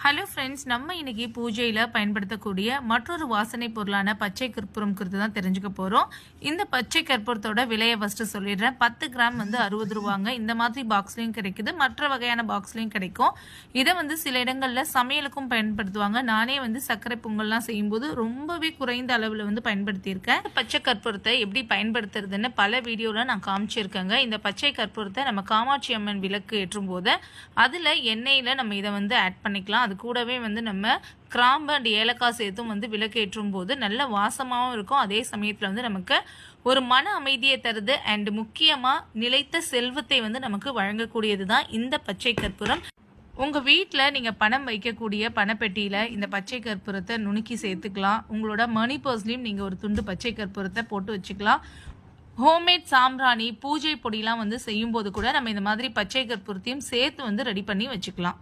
Hello friends, நம்ம இன்னைக்கு பூஜையில் பயன்படுத்தக்கூடிய மற்றொரு வாசனை பொருளான பச்சை கற்பூரம் குறித்து தான் தெரிஞ்சுக்க போகிறோம். இந்த பச்சை கற்பூரத்தோட விலையை ஃபஸ்ட்டு சொல்லிடுறேன். 10 கிராம் 60 ரூபாங்க. இந்த மாதிரி பாக்ஸ்லையும் கிடைக்குது, மற்ற வகையான பாக்ஸ்லையும் கிடைக்கும். இதை சில இடங்களில் சமையலுக்கும் பயன்படுத்துவாங்க. நானே சர்க்கரை பொங்கல்லாம் செய்யும்போது ரொம்பவே குறைந்த அளவில் பயன்படுத்தியிருக்கேன். பச்சை கற்பூரத்தை எப்படி பயன்படுத்துறதுன்னு பல வீடியோவில் நான் காமிச்சிருக்கேங்க. இந்த பச்சை கற்பூரத்தை நம்ம காமாட்சி அம்மன் விளக்கு ஏற்றும் போது அதில் எண்ணெயில் நம்ம இதை ஆட் பண்ணிக்கலாம். அது கூடவே நம்ம கிராம்பு அண்ட் ஏலக்காய் சேர்த்தும் விளக்கேற்றும் போது நல்ல வாசமாகவும் இருக்கும். அதே சமயத்தில் நமக்கு ஒரு மன அமைதியை தருது அண்ட் முக்கியமாக நிலைத்த செல்வத்தை நமக்கு வழங்கக்கூடியது தான் இந்த பச்சை கற்பூரம். உங்கள் வீட்டில் நீங்கள் பணம் வைக்கக்கூடிய பணப்பெட்டியில் இந்த பச்சை கற்பூரத்தை நுணுக்கி சேர்த்துக்கலாம். உங்களோட மணி பர்ஸ்லையும் நீங்கள் ஒரு துண்டு பச்சை கற்பூரத்தை போட்டு வச்சுக்கலாம். ஹோம்மேட் சாம்பிராணி பூஜை பொடியெலாம் செய்யும்போது கூட நம்ம இந்த மாதிரி பச்சை கற்பூரத்தையும் சேர்த்து ரெடி பண்ணி வச்சுக்கலாம்.